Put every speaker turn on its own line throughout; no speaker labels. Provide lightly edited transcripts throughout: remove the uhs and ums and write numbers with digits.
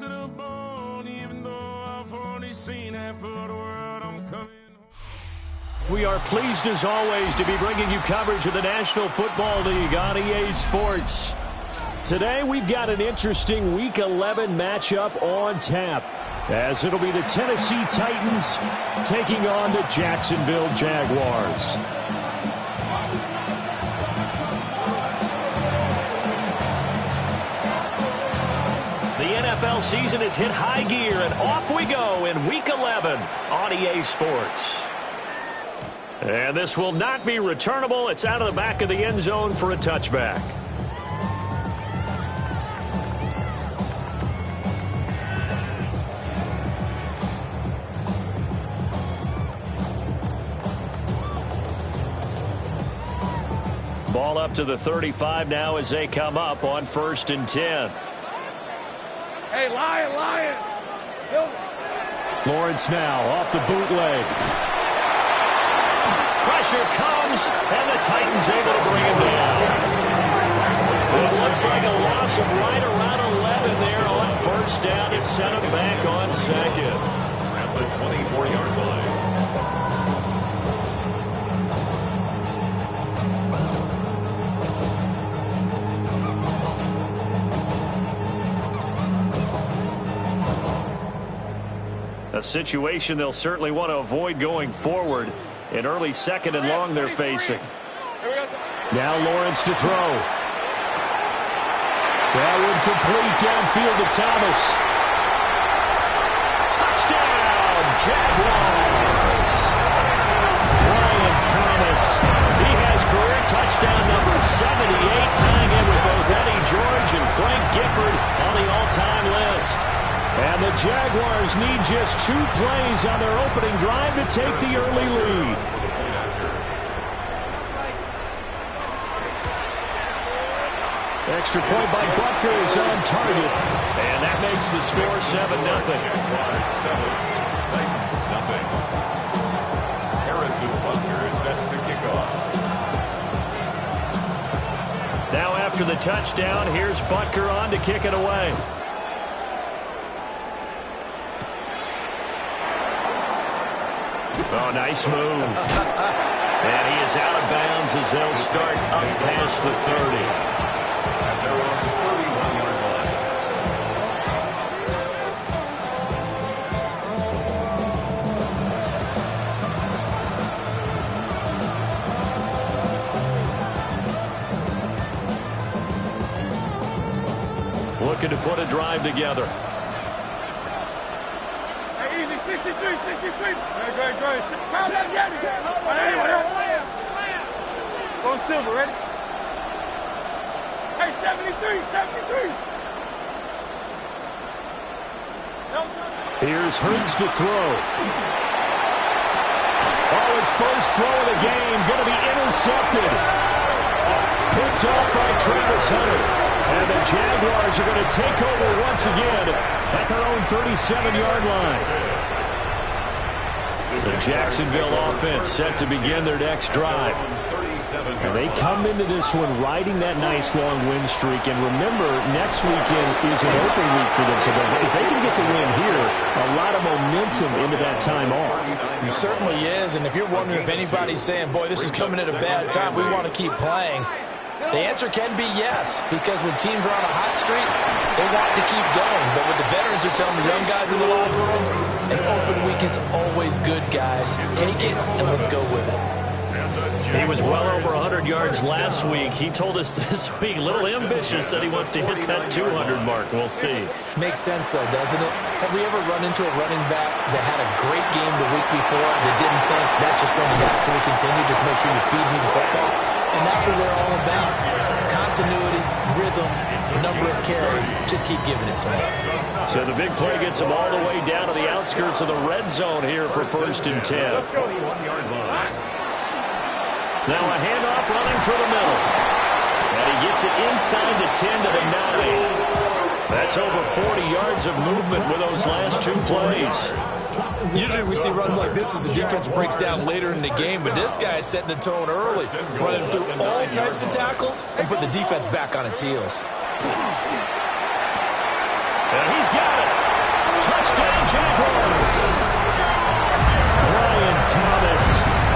to the bone, even though I've only seen half of the world. I'm coming.
We are pleased as always to be bringing you coverage of the National Football League on EA Sports. Today we've got an interesting Week 11 matchup on tap, as it'll be the Tennessee Titans taking on the Jacksonville Jaguars. The NFL season has hit high gear, and off we go in Week 11 on EA Sports. And this will not be returnable. It's out of the back of the end zone for a touchback. Ball up to the 35 now as they come up on 1st and 10.
Hey, Lion.
Lawrence now off the bootleg. Pressure comes, and the Titans able to bring him down. It looks like a loss of right around 11 there on 1st down to set him back on 2nd.
At the 24-yard line.
A situation they'll certainly want to avoid going forward. An early 2nd and long they're facing. Now Lawrence to throw. That one complete downfield to Thomas. Touchdown, Jaguars. Brian Thomas. He has career touchdown number 78, tying in with both Eddie George and Frank Gifford on the all-time list. And the Jaguars need just 2 plays on their opening drive to take the early lead. Extra point by Butker is on target. And that makes the score 7-0.
Titans, nothing. Harrison Butker is set to kick off.
Now after the touchdown, here's Butker on to kick it away. Oh, nice move. And he is out of bounds as they'll start up past the 30.
And they're on the 31-yard
line. Looking to put a drive together.
63. Great. Count that yet. Go Silver, ready? Hey, 73.
Here's Hurts to throw. Oh, his first throw of the game going to be intercepted. Picked off by Travis Hunter. And the Jaguars are going to take over once again at their own 37-yard line. The Jacksonville offense set to begin their next drive. And they come into this one riding that nice long win streak. And remember, next weekend is an open week for them. So if they can get the win here, a lot of momentum into that time off.
It certainly is. And if you're wondering if anybody's saying, boy, this is coming at a bad time, we want to keep playing, the answer can be yes, because when teams are on a hot streak, they want to keep going. But what the veterans are telling the young guys in the locker room, an open week is always good, guys. Take it and let's go with it.
He was well over 100 yards last week. He told us this week, a little ambitious, that he wants to hit that 200 mark. We'll see.
Makes sense, though, doesn't it? Have we ever run into a running back that had a great game the week before that didn't think that's just going to naturally continue? Just make sure you feed me the football. And that's what they're all about. Continuity, rhythm, number of carries. Just keep giving it to them.
So the big play gets them all the way down to the outskirts of the red zone here for 1st and 10.
Let's go. 1-yard line.
Now a handoff running through the middle. And he gets it inside the 10 to the 9. That's over 40 yards of movement with those last 2 plays.
Usually we see runs like this as the defense breaks down later in the game, but this guy is setting the tone early, running through all types of tackles and put the defense back on its heels.
And he's got it. Thomas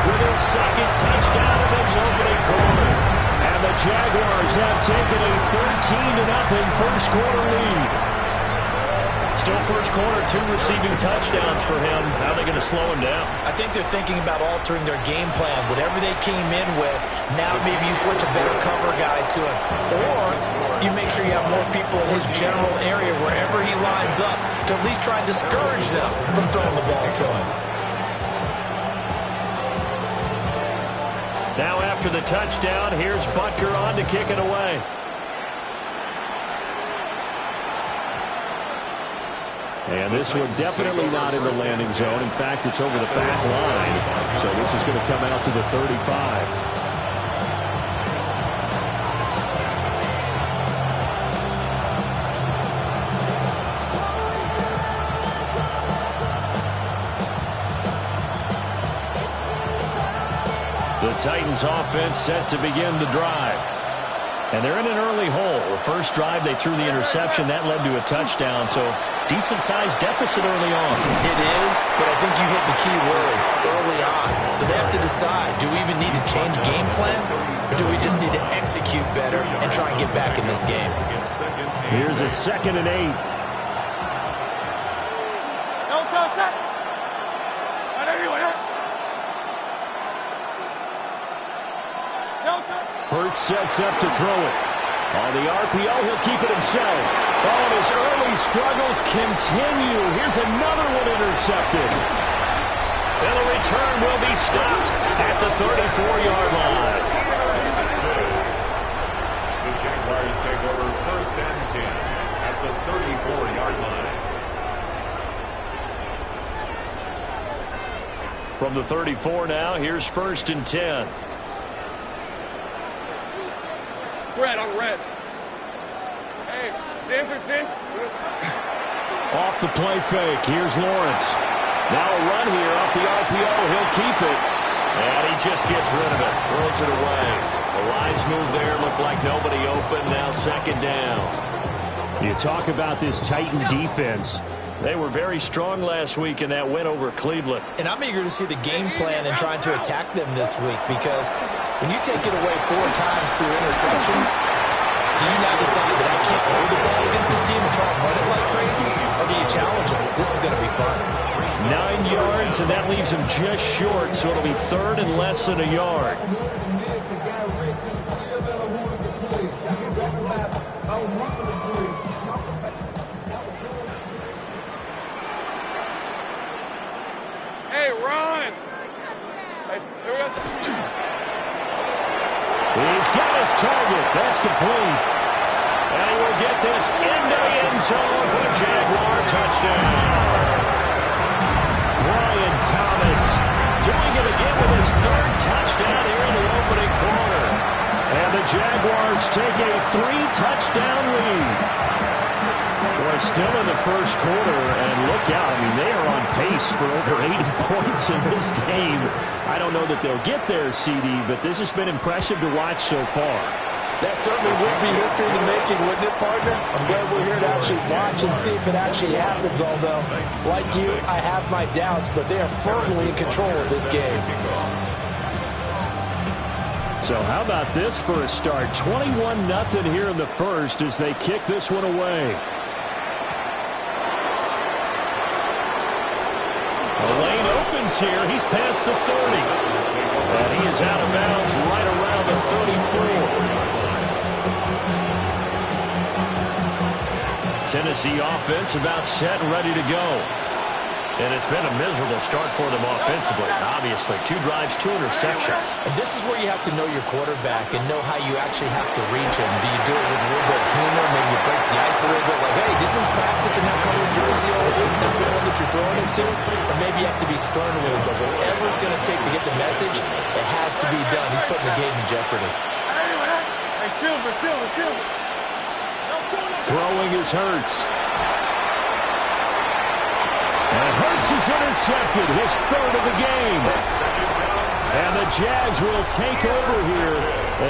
with his second touchdown in this opening quarter. And the Jaguars have taken a 13-0 first quarter lead. Still first quarter, 2 receiving touchdowns for him. How are they going to slow him down?
I think they're thinking about altering their game plan. Whatever they came in with, now maybe you switch a better cover guy to him. Or you make sure you have more people in his general area wherever he lines up to at least try and discourage them from throwing the ball to him.
Now after the touchdown, here's Butker on to kick it away. And this one definitely not in the landing zone. In fact, it's over the back line. So this is going to come out to the 35. The Titans offense set to begin the drive. And they're in an early hole. The first drive, they threw the interception. That led to a touchdown. So decent-sized deficit early on.
It is, but I think you hit the key words early on. So they have to decide, do we even need to change game plan? Or do we just need to execute better and try and get back in this game?
Here's a 2nd and 8.
No touch that. No touch.
Hurts sets up to throw it. On the RPO, he'll keep it himself. Oh, and his early struggles continue. Here's another one intercepted. And the return will be stopped at the 34-yard line.
The Jaguars take over 1st and 10 at the 34-yard line.
From the 34 now, here's 1st and 10.
Red on red. Hey, 10 for 10.
Off the play fake. Here's Lawrence. Now a run here off the RPO. He'll keep it. And he just gets rid of it. Throws it away. A wise move there. Looked like nobody open. Now 2nd down. You talk about this Titan defense. They were very strong last week in that win over Cleveland.
And I'm eager to see the game plan and trying to attack them this week, because when you take it away 4 times through interceptions, do you now decide that I can't throw the ball against this team and try and run it like crazy? Or do you challenge them? This is going to be fun.
9 yards, and that leaves him just short, so it'll be 3rd and less than a yard.
Hey, run. Hey, here we go.
He's got his target. That's complete. And he will get this into the end zone for the Jaguar touchdown. Brian Thomas doing it again with his 3rd touchdown here in the opening quarter. And the Jaguars take a 3-touchdown lead. Boy, still in the first quarter, and look out. I mean, they are on pace for over 80 points in this game. I don't know that they'll get there, CD, but this has been impressive to watch so far.
That certainly would be history in the making, wouldn't it, partner? I'm glad we're here to actually watch and see if it actually happens, although, like you, I have my doubts, but they are firmly in control of this game.
So how about this for a start? 21-0 here in the first as they kick this one away. The lane opens here. He's past the 30. And he is out of bounds right around the 34. Tennessee offense about set and ready to go. And it's been a miserable start for them offensively. Obviously, 2 drives, 2 interceptions.
And this is where you have to know your quarterback and know how you actually have to reach him. Do you do it with a little bit of humor? Maybe you break the ice a little bit like, hey, didn't we practice in that color jersey all week? Not the one that you're throwing it to? Or maybe you have to be stern with him. But whatever it's going to take to get the message, it has to be done. He's putting the game in jeopardy.
Hey, Silver.
Throwing is Hurts. And Hurts is intercepted, his 3rd of the game. And the Jags will take over here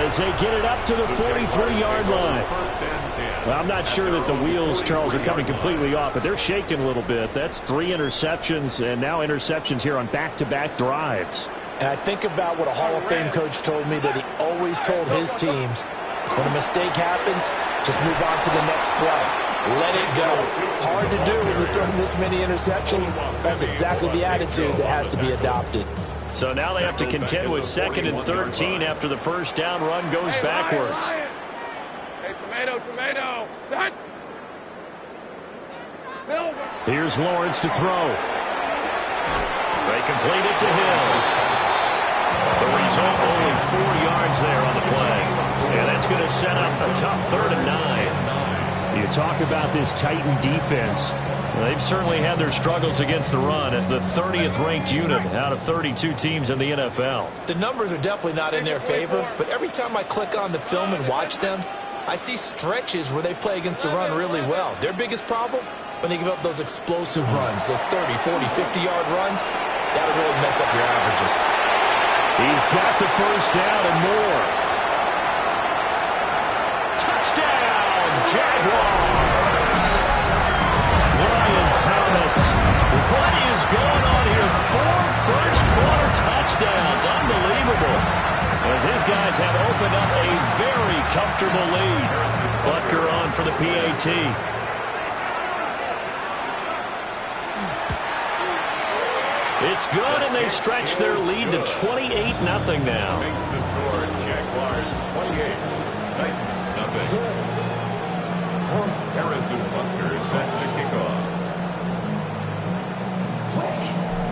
as they get it up to the 43-yard line. Well, I'm not sure that the wheels, Charles, are coming completely off, but they're shaking a little bit. That's 3 interceptions, and now interceptions here on back-to-back drives.
And I think about what a Hall of Fame coach told me, that he always told his teams, when a mistake happens, just move on to the next play. Let it go. Hard to do when you're throwing this many interceptions. That's exactly the attitude that has to be adopted.
So now they have to contend with 2nd and 13 after the first down run goes backwards.
Hey, tomato. Set. Silver.
Here's Lawrence to throw. They complete it to Hill. The result, only 4 yards there on the play. And that's going to set up a tough 3rd and 9. You talk about this Titan defense. They've certainly had their struggles against the run at the 30th ranked unit out of 32 teams in the NFL.
The numbers are definitely not in their favor, but every time I click on the film and watch them, I see stretches where they play against the run really well. Their biggest problem, when they give up those explosive runs, those 30, 40, 50-yard runs, that'll really mess up your averages.
He's got the first down and more. Touchdown, Jaguars! Brian Thomas. What is going on here? 4 first-quarter touchdowns. Unbelievable. As his guys have opened up a very comfortable lead. Butker on for the PAT. It's good, and they stretch their lead to 28-0 now.
Makes the score Jaguars 28, Titans nothing. Harrison Butker set to kick off.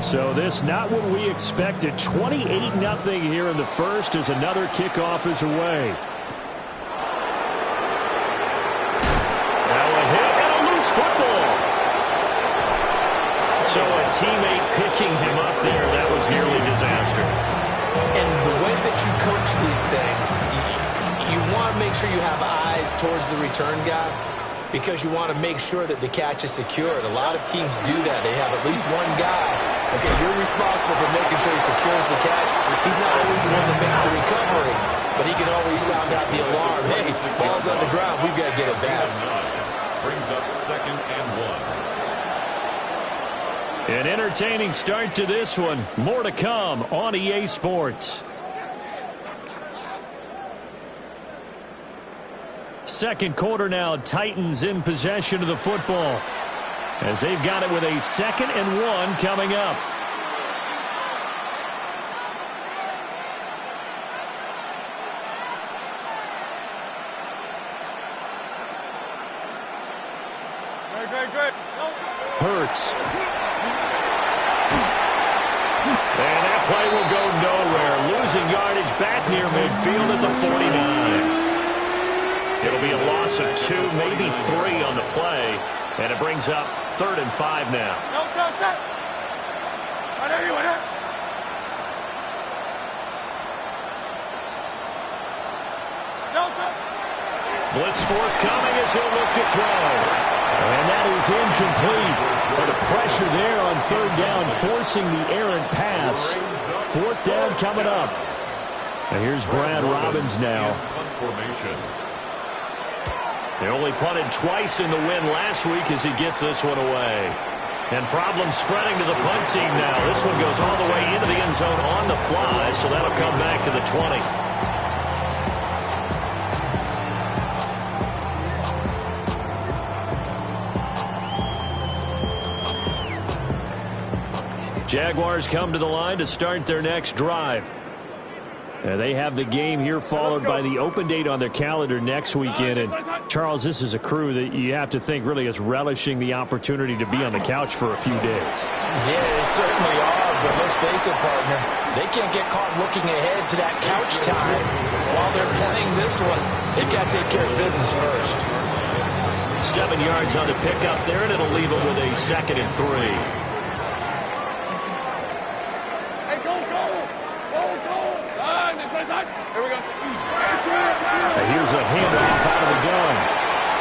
So this not what we expected. 28-0 here in the first as another kickoff is away. Now a hit and a loose football. So a teammate picking him up there, that was nearly disaster.
And the way that you coach these things, you want to make sure you have eyes towards the return guy, because you want to make sure that the catch is secured. A lot of teams do that. They have at least one guy. Okay, you're responsible for making sure he secures the catch. He's not always the one that makes the recovery, but he can always sound out the alarm. Hey, ball's on the ground. We've got to get it back.
Brings up 2nd and 1.
An entertaining start to this one. More to come on EA Sports. Second quarter now, Titans in possession of the football as they've got it with a 2nd and 1 coming up.
Good.
Hurts. And that play will go nowhere. Losing yardage back near midfield at the 49. It'll be a loss of 2, maybe 3 on the play. And it brings up 3rd and 5 now. Blitz forthcoming as he'll look to throw. And that is incomplete. But the pressure there on 3rd down, forcing the errant pass. 4th down coming up. And here's Brad Robbins now. They only punted twice in the win last week as he gets this one away. And problems spreading to the punt team now. This one goes all the way into the end zone on the fly, so that'll come back to the 20. Jaguars come to the line to start their next drive. They have the game here followed by the open date on their calendar next weekend. And Charles, this is a crew that you have to think really is relishing the opportunity to be on the couch for a few days.
Yeah, they certainly are, but let's face it, partner, they can't get caught looking ahead to that couch time while they're playing this one. They've got to take care of business first.
7 yards on the pickup there, and it'll leave them with a 2nd and 3.
Here we go.
Here's a handoff out of the gun.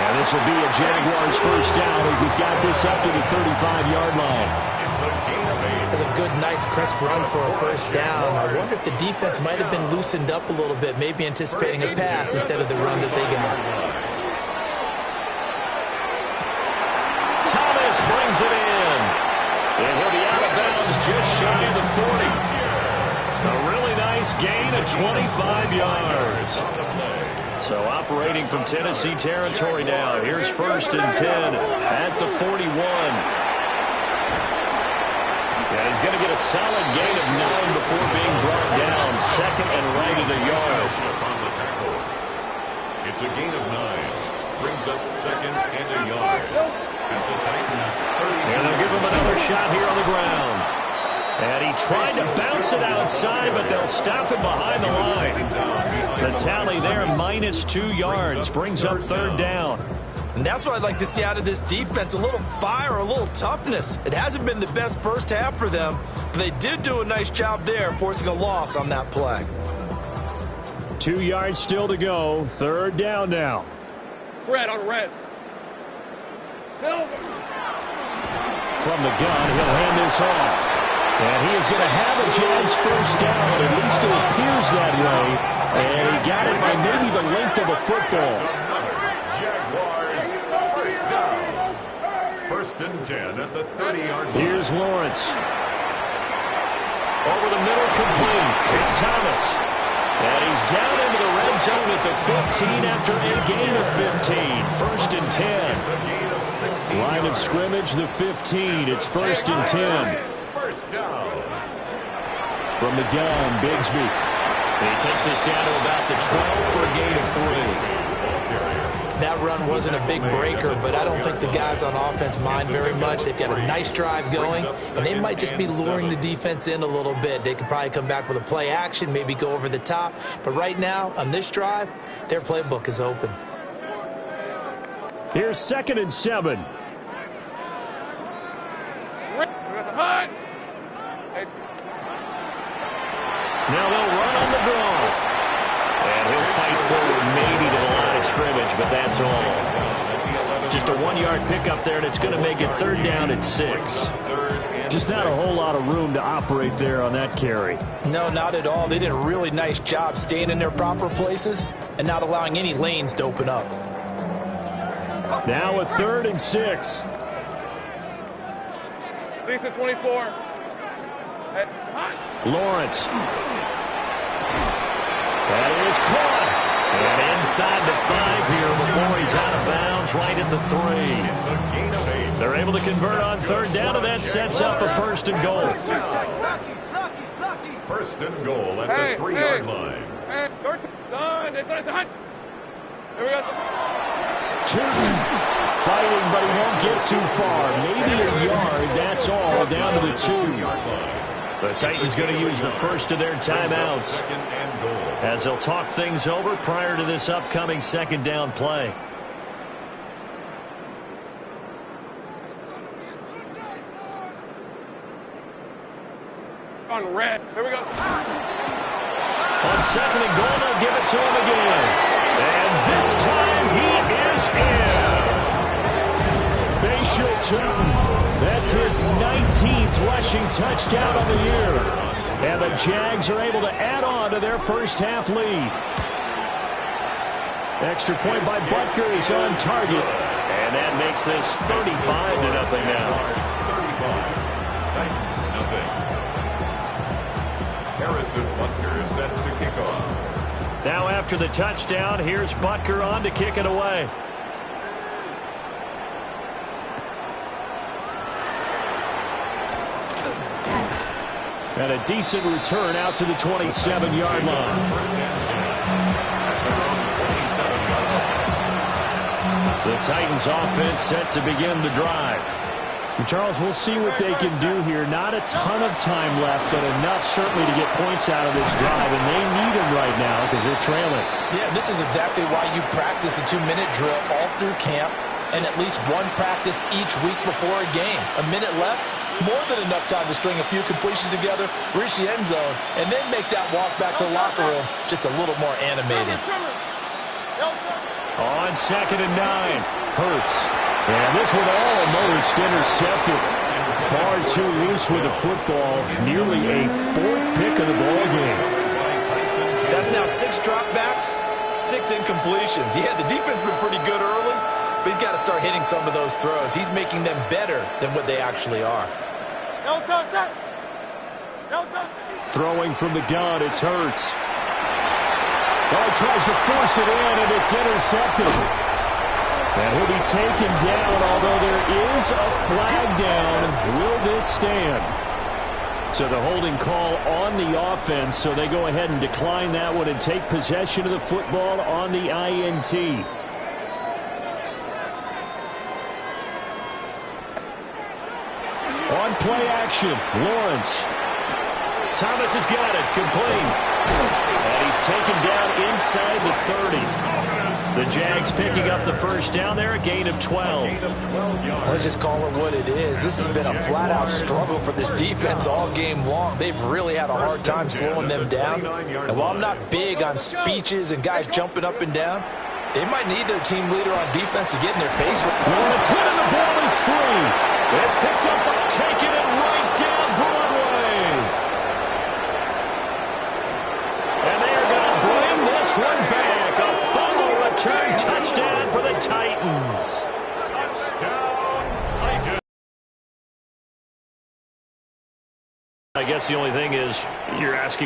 And this will be a Jaguars first down as he's got this up to the 35-yard line.
It's a gain of 8.
was a good, nice, crisp run for a first down. I wonder if the defense might have been loosened up a little bit, maybe anticipating a pass instead of the run that they got.
Thomas brings it in. And he'll be out of bounds just shy of the 40. A really nice gain of 25 yards. So operating from Tennessee territory now. Here's 1st and 10 at the 41. Yeah, he's going to get a solid gain of 9 before being brought down. 2nd and right at a yard.
It's a gain of 9. Brings up 2nd and a yard. At the Titans 32.
And they'll give him another shot here on the ground. And he tried to bounce it outside, but they'll stop him behind the line. The tally there, -2 yards, brings up 3rd down.
And that's what I'd like to see out of this defense, a little fire, a little toughness. It hasn't been the best first half for them, but they did do a nice job there, forcing a loss on that play.
2 yards still to go, 3rd down now.
Fred on red. Silver.
From the gun, he'll hand this off. And he is going to have a Jags first down. At least it appears that way. And he got it by maybe the length of a football.
Jaguars first down. 1st and 10 at the 30-yard line.
Here's Lawrence. Over the middle, complete. It's Thomas. And he's down into the red zone at the 15 after a gain of 15. 1st and 10. Line of scrimmage, the 15. It's 1st and 10.
First down.
From the gun, Bigsby. He takes us down to about the 12 for a gain of 3.
That run wasn't a big breaker, but I don't think the guys on offense mind very much. They've got a nice drive going, and they might just be luring the defense in a little bit. They could probably come back with a play action, maybe go over the top. But right now, on this drive, their playbook is open.
Here's 2nd and 7. Now they'll run on the draw. And he'll fight forward maybe to the line of scrimmage, but that's all. Just a 1-yard pickup there, and it's going to make it 3rd down at 6. Just not a whole lot of room to operate there on that carry.
No, not at all. They did a really nice job staying in their proper places and not allowing any lanes to open up.
Now a 3rd and 6.
Lisa 24.
Lawrence. That is caught. And inside the 5 here before he's out of bounds, right at the 3.
It's a gain of 8.
They're able to convert on 3rd down, and that sets up a 1st and goal.
1st and goal at the 3-yard line.
Hey, son. Here we go.
Turton fighting, but he won't get too far. Maybe a yard, that's all, down to the 2. The Titans going to use the first of their timeouts as they'll talk things over prior to this upcoming 2nd down play.
On red. Here we go.
On 2nd and goal, they'll give it to him again. And this time he is in. Facial Turton. That's his 19th rushing touchdown on the year. And the Jags are able to add on to their first half lead. Extra point by Butker is on target. And that makes this 35-0 now.
35. Titans nothing. Harrison Butker is set to kick off.
Now after the touchdown, here's Butker on to kick it away. And a decent return out to the 27-yard line. The Titans offense set to begin the drive. Charles, we'll see what they can do here. Not a ton of time left, but enough certainly to get points out of this drive, and they need them right now because they're trailing.
Yeah, this is exactly why you practice a 2-minute drill all through camp and at least one practice each week before a game. A minute left, more than enough time to string a few completions together, reach the end zone, and then make that walk back to the locker room just a little more animated.
On 2nd and 9, Hurts. And this one almost intercepted. Far too loose with the football. Nearly a fourth pick of the ball game.
That's now 6 dropbacks, 6 incompletions. Yeah, the defense been pretty good early, but he's got to start hitting some of those throws. He's making them better than what they actually are.
Throwing from the gun, it's Hurts. Oh, he tries to force it in, and it's intercepted. And he'll be taken down, although there is a flag down. Will this stand? So the holding call on the offense, so they go ahead and decline that one and take possession of the football on the INT. On play action, Lawrence. Thomas has got it, complete. And he's taken down inside the 30. The Jags picking up the first down there, a gain of 12.
Let's just call it what it is. This has been a flat-out struggle for this defense all game long. They've really had a hard time slowing them down. And while I'm not big on speeches and guys jumping up and down, they might need their team leader on defense to get in their face.
Lawrence hit and the ball is free. It's picked up by taking it right down Broadway. And they are going to bring this one back. A fumble return touchdown for the Titans.
Touchdown, Titans.
I guess the only thing is you're asking